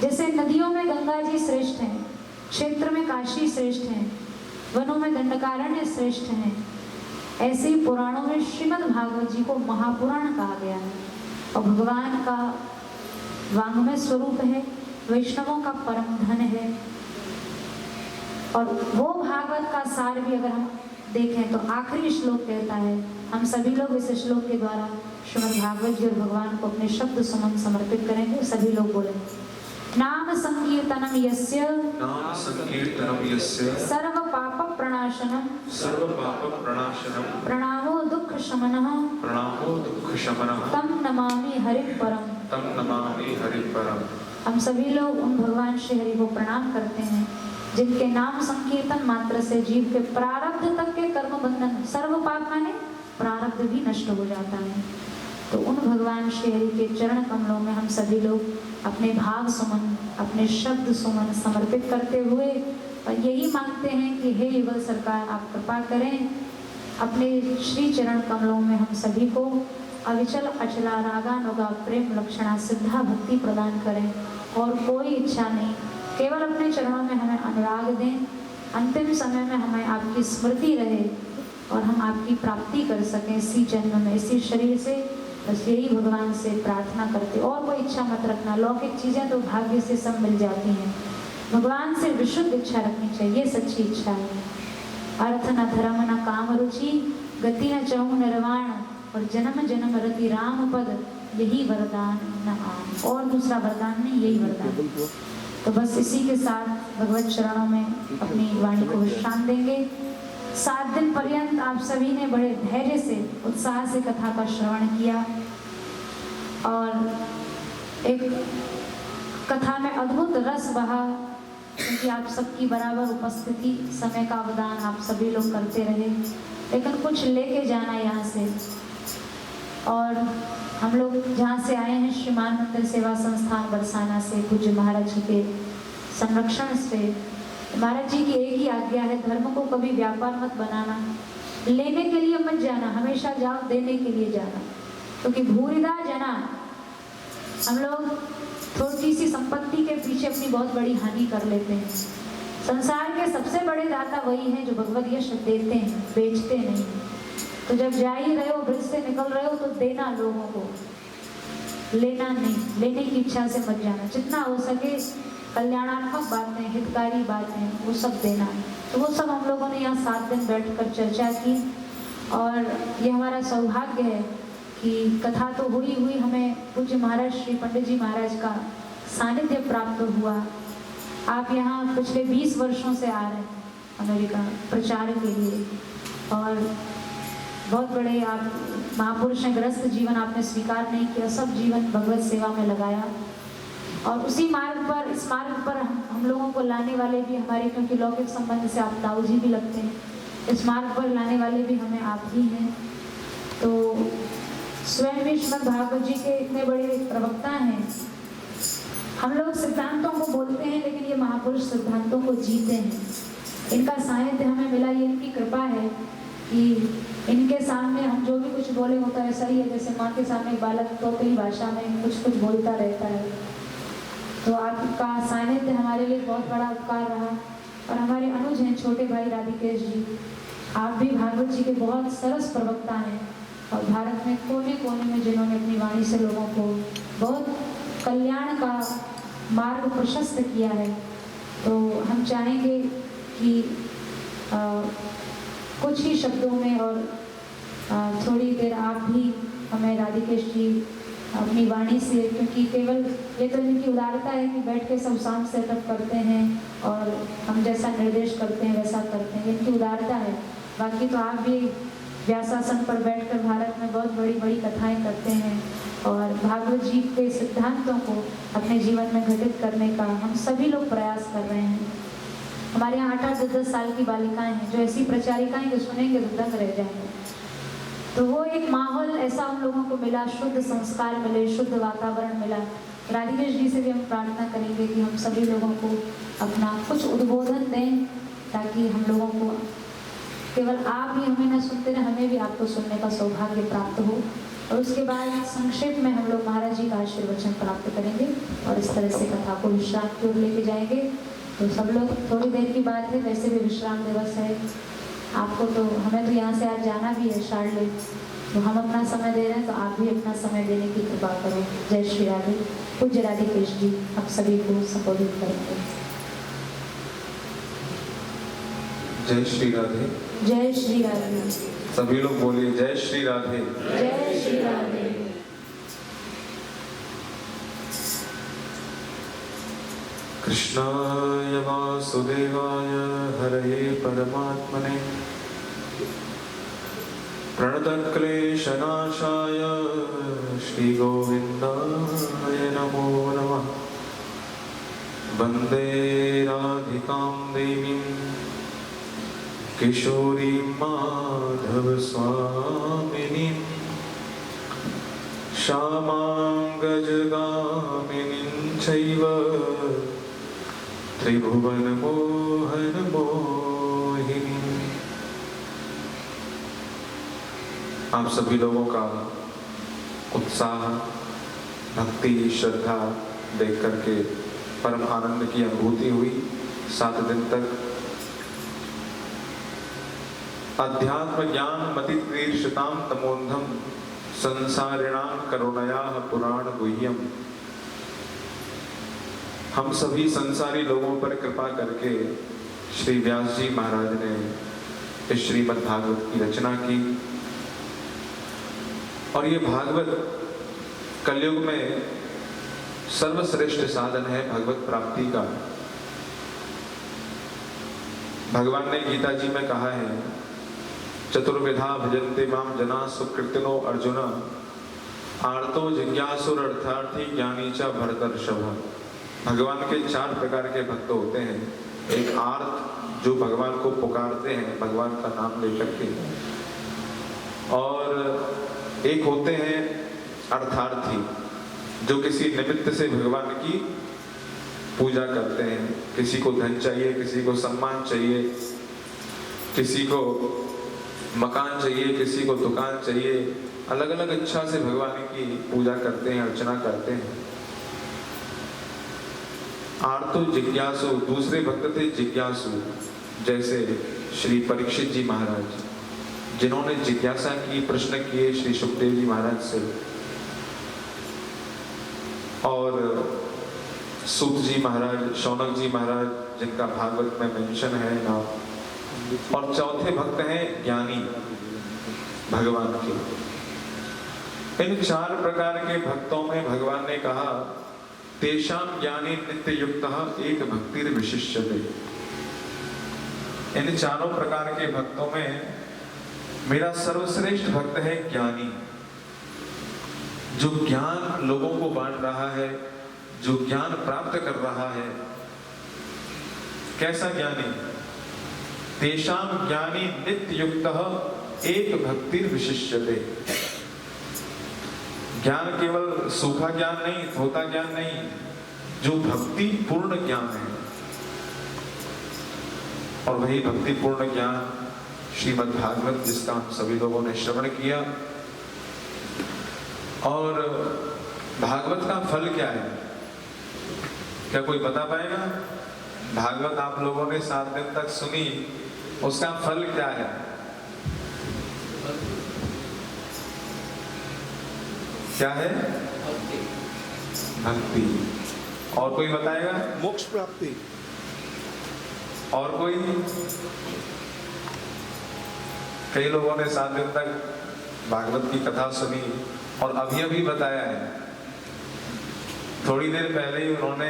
जैसे नदियों में गंगा जी श्रेष्ठ हैं, क्षेत्र में काशी श्रेष्ठ हैं, वनों में दंडकारण्य श्रेष्ठ हैं, ऐसे ही पुराणों में श्रीमद् भागवत जी को महापुराण कहा गया है और भगवान का वांग्मय स्वरूप है, वैष्णवों का परम धन है। और वो भागवत का सार भी अगर हम देखें तो आखिरी श्लोक कहता है, हम सभी लोग इस श्लोक के द्वारा श्रीमद् भागवत जी और भगवान को अपने शब्द सुमन समर्पित करेंगे। सभी लोग बोले, नाम संकीर्तनम यस्य सर्व पाप प्रणाशनम प्रणामो दुख शमनः तम नमामि हरिः परम। हम सभी लोग उन भगवान श्री हरि को प्रणाम करते हैं जिनके नाम संकीर्तन मात्र से जीव के प्रारब्ध तक के कर्म बंधन, सर्व पाप माने प्रारब्ध भी नष्ट हो जाता है। तो उन भगवान श्री हरि के चरण कमलों में हम सभी लोग अपने भाव सुमन, अपने शब्द सुमन समर्पित करते हुए और यही मांगते हैं कि हे युगल सरकार, आप कृपा करें, अपने श्री चरण कमलों में हम सभी को अविचल अचला रागानुगा प्रेम लक्षणा सिद्धा भक्ति प्रदान करें और कोई इच्छा नहीं, केवल अपने चरणों में हमें अनुराग दें। अंतिम समय में हमें आपकी स्मृति रहे और हम आपकी प्राप्ति कर सकें इसी जन्म में, इसी शरीर से। बस यही भगवान से प्रार्थना करते, और कोई इच्छा मत रखना। लौकिक चीज़ें तो भाग्य से सब मिल जाती हैं, भगवान से विशुद्ध इच्छा रखनी चाहिए, सच्ची इच्छा है। अर्थ न धर्म न काम रुचि, गति न चहु निर्वाण, और जन्म जन्म रति राम पद, यही वरदान न आम। और दूसरा वरदान नहीं, यही वरदान। तो बस इसी के साथ भगवत चरणों में अपनी वाणी को विश्राम देंगे। 7 दिन पर्यंत आप सभी ने बड़े धैर्य से, उत्साह से कथा का श्रवण किया और एक कथा में अद्भुत रस बहा, क्योंकि आप सबकी बराबर उपस्थिति, समय का अवदान आप सभी लोग करते रहे। लेकिन कुछ लेके जाना यहाँ से, और हम लोग जहाँ से आए हैं, श्रीमान मंदिर सेवा संस्थान बरसाना से, पूज्य महाराज जी के संरक्षण से, महाराज जी की एक ही आज्ञा है, धर्म को कभी व्यापार मत बनाना, लेने के लिए मत जाना, हमेशा जाओ देने के लिए जाना। क्योंकि भूरिदा जना, हम लोग थोड़ी सी संपत्ति के पीछे अपनी बहुत बड़ी हानि कर लेते हैं। संसार के सबसे बड़े दाता वही हैं जो भगवत यश देते हैं, बेचते नहीं। तो जब जा ही रहे हो, ब्रिज से निकल रहे हो, तो देना लोगों को, लेना नहीं। लेने की इच्छा से मत जाना। जितना हो सके कल्याणात्मक बातें, हितकारी बातें, वो सब देना। तो वो सब हम लोगों ने यहाँ 7 दिन बैठकर चर्चा की, और ये हमारा सौभाग्य है कि कथा तो हुई हमें पूज्य महाराज श्री पंडित जी महाराज का सानिध्य प्राप्त हुआ। आप यहाँ पिछले 20 वर्षों से आ रहे हैं अमेरिका प्रचार के लिए, और बहुत बड़े आप महापुरुष हैं। ग्रस्त जीवन आपने स्वीकार नहीं किया, सब जीवन भगवत सेवा में लगाया। और उसी मार्ग पर, इस मार्ग पर हम लोगों को लाने वाले भी हमारे, क्योंकि लौकिक संबंध से आप ताऊ जी भी लगते हैं, इस मार्ग पर लाने वाले भी हमें आप ही हैं। तो स्वयं भी श्रीमद् भागवत जी के इतने बड़े प्रवक्ता हैं। हम लोग सिद्धांतों को बोलते हैं, लेकिन ये महापुरुष सिद्धांतों को जीते हैं। इनका सानिध्य हमें मिला, ये इनकी कृपा है कि इनके सामने हम जो भी कुछ बोले होता है ऐसा ही है, जैसे माँ के सामने बालक तोतली भाषा में कुछ बोलता रहता है। तो आपका सानिध्य हमारे लिए बहुत बड़ा उपकार रहा। और हमारे अनुज हैं छोटे भाई राधिकेश जी, आप भी भागवत जी के बहुत सरस प्रवक्ता हैं, और भारत में कोने कोने में जिन्होंने अपनी वाणी से लोगों को बहुत कल्याण का मार्ग प्रशस्त किया है। तो हम चाहेंगे कि कुछ ही शब्दों में और थोड़ी देर आप भी हमें राधिकेश जी अपनी वाणी से, क्योंकि केवल ये तो इनकी उदारता है कि बैठ के सब साउंड सेटअप करते हैं और हम जैसा निर्देश करते हैं वैसा करते हैं, इनकी उदारता है। बाकी तो आप भी व्यासासन पर बैठकर भारत में बहुत बड़ी बड़ी कथाएं करते हैं, और भागवत जी के सिद्धांतों को अपने जीवन में घटित करने का हम सभी लोग प्रयास कर रहे हैं। हमारे यहाँ 8-10 साल की बालिकाएं हैं जो ऐसी प्रचारिकाएं जो सुनेंगे तो दंग रह जाएंगे। तो वो एक माहौल ऐसा हम लोगों को मिला, शुद्ध संस्कार मिले, शुद्ध वातावरण मिला। राधिकेश जी से भी हम प्रार्थना करेंगे कि हम सभी लोगों को अपना कुछ उद्बोधन दें, ताकि हम लोगों को केवल आप भी हमें न सुनते रहे, हमें भी आपको सुनने का सौभाग्य प्राप्त हो। और उसके बाद संक्षेप में हम लोग महाराज जी का आशीर्वचन प्राप्त करेंगे और इस तरह से कथा को विश्राम की ओर लेके जाएंगे। तो सब लोग, थोड़ी देर की बात है, वैसे भी विश्राम दिवस है आपको, तो हमें तो यहाँ से आज जाना भी है शार्लेट, तो हम अपना समय दे रहे हैं, तो आप भी अपना समय देने की कृपा करो। जय श्री राधे। पूज्य राधिकेश जी आप सभी को संबोधित करेंगे। जय श्री राधे। जय श्री राधे। सभी लोग बोलिए जय श्री राधे। जय श्री राधे। कृष्णाय वासुदेवाय हरये परमात्मने प्रणतक्लेशनाशाय श्रीगोविन्दाय नमो नमः। वन्दे राधिकां देवीं किशोरीं माधवस्वामिनीं श्यामां गजगामिनीं चैव त्रिभुवनमोहनमोहिनीं। आप सभी लोगों का उत्साह, भक्ति, श्रद्धा देख करके परम आनंद की अनुभूति हुई। 7 दिन तक अध्यात्म ज्ञान मतितीर्षतां तमोन्धम संसारिणां करुणयाः पुराण गुह्यम। हम सभी संसारी लोगों पर कृपा करके श्री व्यास जी महाराज ने इस श्रीमद् भागवत की रचना की, और ये भागवत कलयुग में सर्वश्रेष्ठ साधन है भगवत प्राप्ति का। भगवान ने गीता जी में कहा है, चतुर्विधा भजन्ते माम जना सुकृतिनो अर्जुन आर्तो जिज्ञासुरर्थार्थी ज्ञानी च भरतर्षभ। भगवान के 4 प्रकार के भक्त होते हैं। एक आर्त, जो भगवान को पुकारते हैं भगवान का नाम लेकर के, और एक होते हैं अर्थार्थी, जो किसी निमित्त से भगवान की पूजा करते हैं। किसी को धन चाहिए, किसी को सम्मान चाहिए, किसी को मकान चाहिए, किसी को दुकान चाहिए, अलग अलग इच्छा से भगवान की पूजा करते हैं, अर्चना करते हैं। आर्तो जिज्ञासु, दूसरे भक्त थे जिज्ञासु, जैसे श्री परीक्षित जी महाराज, जिन्होंने जिज्ञासा की, प्रश्न किए श्री सुखदेव जी महाराज से, और सूत जी महाराज, शौनक जी महाराज, जिनका भागवत में मेंशन है नाम, और चौथे भक्त हैं ज्ञानी भगवान के। इन 4 प्रकार के भक्तों में भगवान ने कहा, तेषां ज्ञानी नित्य युक्तः एक भक्तिर विशिष्यते। इन 4 प्रकार के भक्तों में मेरा सर्वश्रेष्ठ भक्त है ज्ञानी, जो ज्ञान लोगों को बांट रहा है, जो ज्ञान प्राप्त कर रहा है। कैसा ज्ञानी? तेषां ज्ञानी नित्य युक्तः एक भक्तिर विशिष्यते। ज्ञान केवल सूखा ज्ञान नहीं, थोथा ज्ञान नहीं, जो भक्ति पूर्ण ज्ञान है। और वही भक्ति पूर्ण ज्ञान श्रीमद् भागवत, जिसका हम सभी लोगों ने श्रवण किया। और भागवत का फल क्या है? क्या कोई बता पाएगा? भागवत आप लोगों ने 7 दिन तक सुनी, उसका फल क्या है? क्या है? भक्ति। और कोई बताएगा? मोक्ष प्राप्ति। और कोई? कई लोगों ने 7 दिन तक भागवत की कथा सुनी और अभी अभी बताया है। थोड़ी देर पहले ही उन्होंने